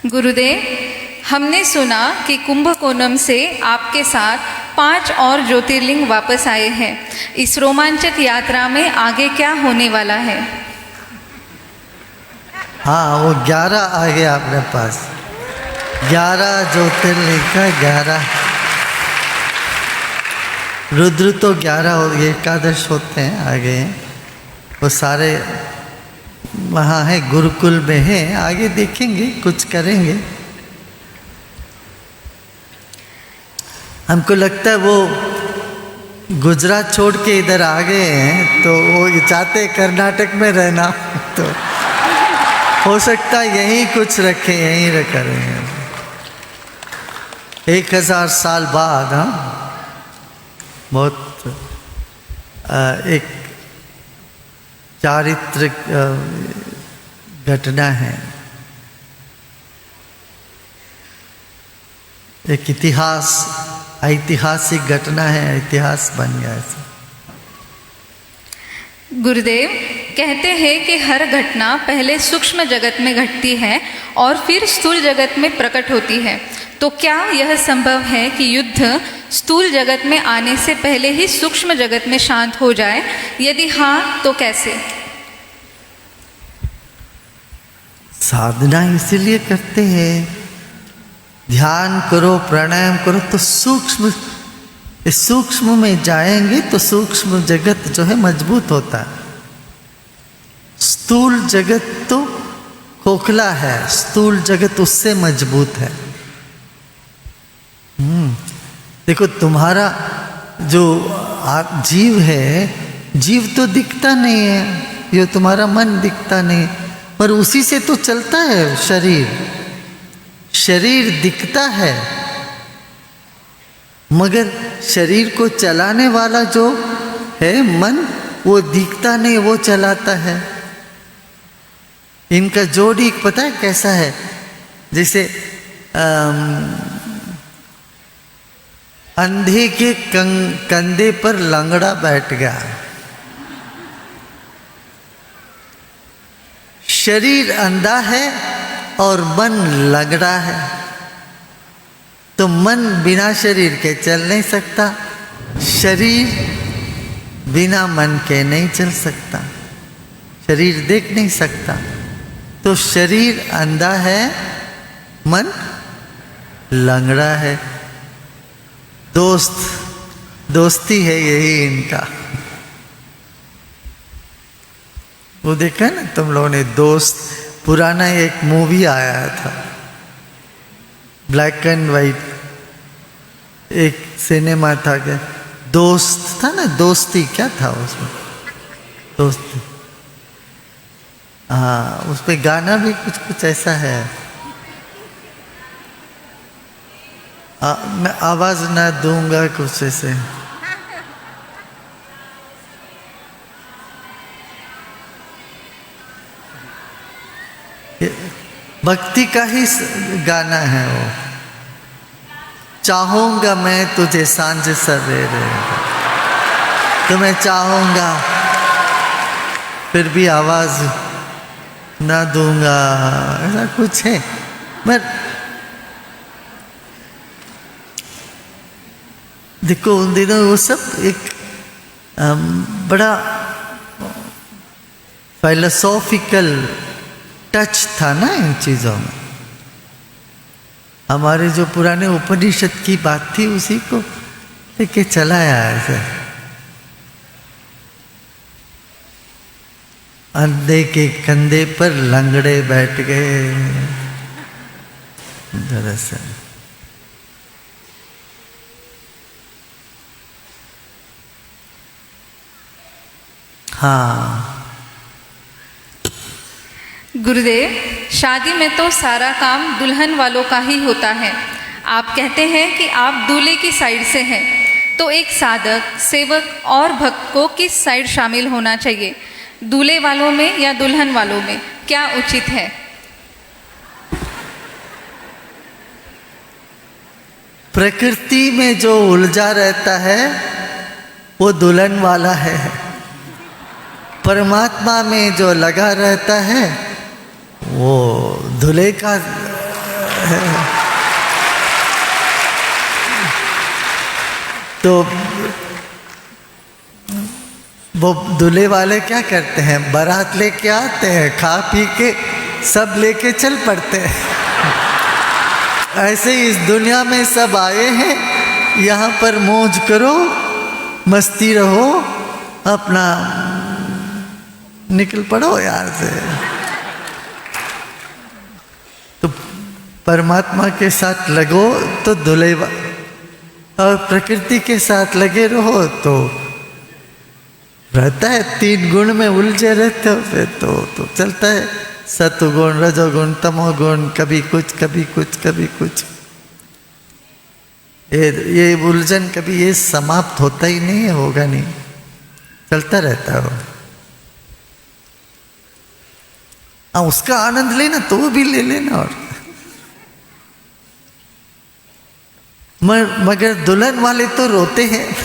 गुरुदेव, हमने सुना कि कुंभकोणम से आपके साथ 5 और ज्योतिर्लिंग वापस आए हैं। इस रोमांचक यात्रा में आगे क्या होने वाला है? हाँ, वो 11 आ गया अपने पास। 11 ज्योतिर्लिंग का 11 रुद्र तो 11 हो गए, एकादश होते हैं आ गए। वो सारे वहाँ है, गुरुकुल में है। आगे देखेंगे, कुछ करेंगे। हमको लगता है वो गुजरात छोड़ के इधर आ गए हैं, तो वो चाहते कर्नाटक में रहना, तो हो सकता है यहीं कुछ रखें, यहीं रख रहे हैं। 1000 साल बाद। हाँ, बहुत एक चारित्रिक घटना है, एक इतिहास, ऐतिहासिक घटना है, इतिहास बन गया है। गुरुदेव, कहते हैं कि हर घटना पहले सूक्ष्म जगत में घटती है और फिर स्थूल जगत में प्रकट होती है। तो क्या यह संभव है कि युद्ध स्थूल जगत में आने से पहले ही सूक्ष्म जगत में शांत हो जाए? यदि हाँ, तो कैसे? साधना इसीलिए करते हैं, ध्यान करो, प्राणायाम करो, तो सूक्ष्म में जाएंगे तो सूक्ष्म जगत जो है मजबूत होता है। स्थूल जगत तो खोखला है, स्थूल जगत उससे मजबूत है। देखो, तुम्हारा जो जीव है, जीव तो दिखता नहीं है, ये तुम्हारा मन दिखता नहीं, पर उसी से तो चलता है शरीर। शरीर दिखता है, मगर शरीर को चलाने वाला जो है मन, वो दिखता नहीं, वो चलाता है। इनका जोड़ी पता है कैसा है? जैसे अंधे के कंधे पर लंगड़ा बैठ गया। शरीर अंधा है और मन लंगड़ा है, तो मन बिना शरीर के चल नहीं सकता, शरीर बिना मन के नहीं चल सकता, शरीर देख नहीं सकता। तो शरीर अंधा है, मन लंगड़ा है। दोस्ती है यही इनका। वो देखा ना तुम लोगों ने, दोस्त, पुराना एक मूवी आया था, ब्लैक एंड वाइट, एक सिनेमा था, क्या दोस्त था ना, दोस्ती क्या था उसमें, दोस्ती। हाँ, उस पे गाना भी कुछ ऐसा है। मैं आवाज ना दूंगा, कुछ ऐसे। भक्ति का ही गाना है वो। चाहूंगा मैं तुझे सांझ सवेरे, तो मैं चाहूंगा फिर भी आवाज ना दूंगा, ऐसा कुछ है। मैं देखो, उन दिनों वो सब एक बड़ा फिलोसॉफिकल टच था ना इन चीज़ों में। हमारे जो पुराने उपनिषद की बात थी, उसी को लेके चलाया ऐसे। अंधे के कंधे पर लंगड़े बैठ गए, दरअसल। हाँ गुरुदेव, शादी में तो सारा काम दुल्हन वालों का ही होता है। आप कहते हैं कि आप दूल्हे की साइड से हैं, तो एक साधक, सेवक और भक्त को किस साइड शामिल होना चाहिए? दूल्हे वालों में या दुल्हन वालों में? क्या उचित है? प्रकृति में जो उलझा रहता है वो दुल्हन वाला है, परमात्मा में जो लगा रहता है वो दूल्हे का तो वो दूल्हे वाले क्या करते हैं, बारात लेके आते हैं, खा पी के सब लेके चल पड़ते हैं। ऐसे ही इस दुनिया में सब आए हैं, यहाँ पर मौज करो, मस्ती रहो, अपना निकल पड़ो यहाँ से। तो परमात्मा के साथ लगो तो दूल्हे, और प्रकृति के साथ लगे रहो तो रहता है, 3 गुण में उलझे रहते हो फिर तो चलता है, सत्वगुण, रजोगुण, तमोगुण, कभी कुछ कभी कुछ कभी कुछ। ये उलझन कभी ये समाप्त होता ही नहीं है, होगा नहीं, चलता रहता है। हाँ, उसका आनंद लेना तो वो भी ले लेना। और मगर दुल्हन वाले तो रोते हैं,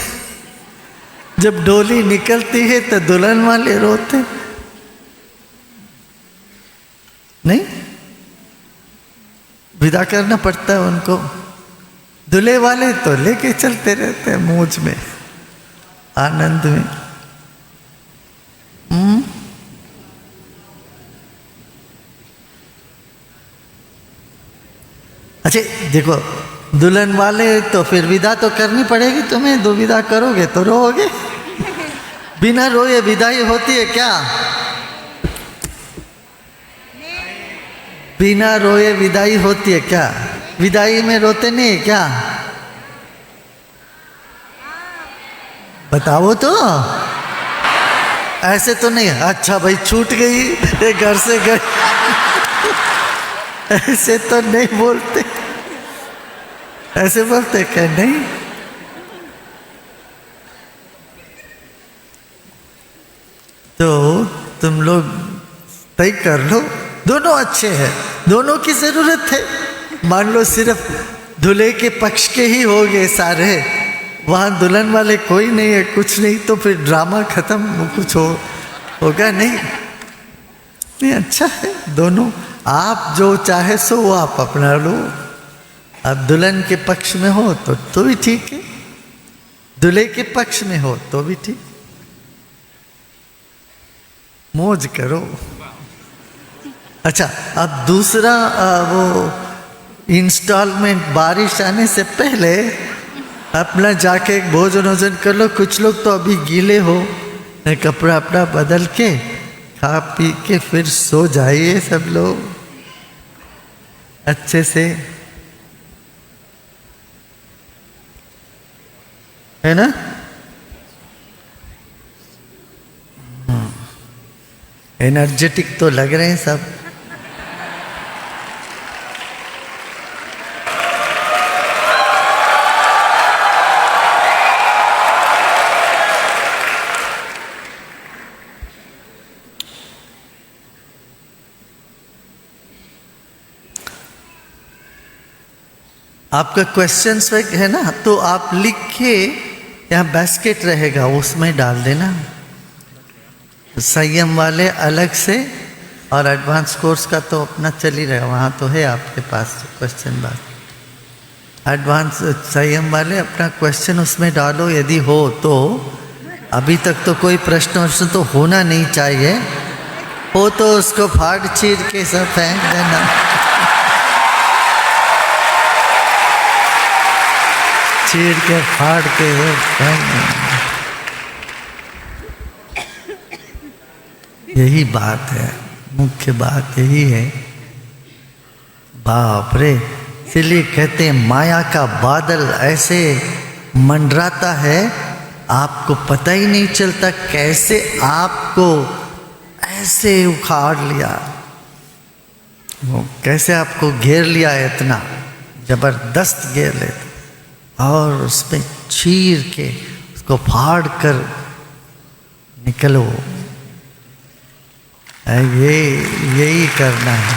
जब डोली निकलती है तो दुल्हन वाले रोते नहीं, विदा करना पड़ता है उनको। दूल्हे वाले तो लेके चलते रहते हैं मौज में, आनंद में। अच्छा देखो, दुल्हन वाले तो फिर विदा तो करनी पड़ेगी तुम्हें, दो विदा करोगे तो रोओगे। बिना रोए विदाई होती है क्या? बिना रोए विदाई होती है क्या? विदाई में रोते नहीं है क्या? बताओ तो। ऐसे तो नहीं, अच्छा भाई छूट गई, घर से गए, ऐसे तो नहीं बोलते। ऐसे बोलते क्या? नहीं। तो तुम लोग तय कर लो, दोनों अच्छे हैं, दोनों की जरूरत है। मान लो सिर्फ दूल्हे के पक्ष के ही हो गए सारे, वहाँ दुल्हन वाले कोई नहीं है, कुछ नहीं, तो फिर ड्रामा खत्म, कुछ होगा नहीं। नहीं, अच्छा है दोनों, आप जो चाहे सो वो आप अपना लो। आप दुल्हन के पक्ष में हो तो भी ठीक है, दूल्हे के पक्ष में हो तो भी ठीक, मौज करो। अच्छा, अब दूसरा वो इंस्टॉलमेंट, बारिश आने से पहले अपना जाके एक भोजन वोजन कर लो। कुछ लोग तो अभी गीले हो, कपड़ा अपना बदल के खा पी के फिर सो जाइए सब लोग अच्छे से, है ना? एनर्जेटिक तो लग रहे हैं सब। आपका क्वेश्चंस है ना, तो आप लिख के यहाँ बास्केट रहेगा उसमें डाल देना। संयम वाले अलग से, और एडवांस कोर्स का तो अपना चल ही रहेगा, वहाँ तो है आपके पास क्वेश्चन बात। एडवांस संयम वाले अपना क्वेश्चन उसमें डालो, यदि हो तो। अभी तक तो कोई प्रश्न तो होना नहीं चाहिए, हो तो उसको फाड़ चीर के सब फेंक देना। चीर के फाड़ के वो फेंक देना। यही बात है, मुख्य बात यही है। बाप रे, इसलिए कहते हैं माया का बादल ऐसे मंडराता है, आपको पता ही नहीं चलता कैसे आपको ऐसे उखाड़ लिया, वो कैसे आपको घेर लिया, इतना जबरदस्त घेर लेता, और उसमें चीर के उसको फाड़ कर निकलो। यही करना है।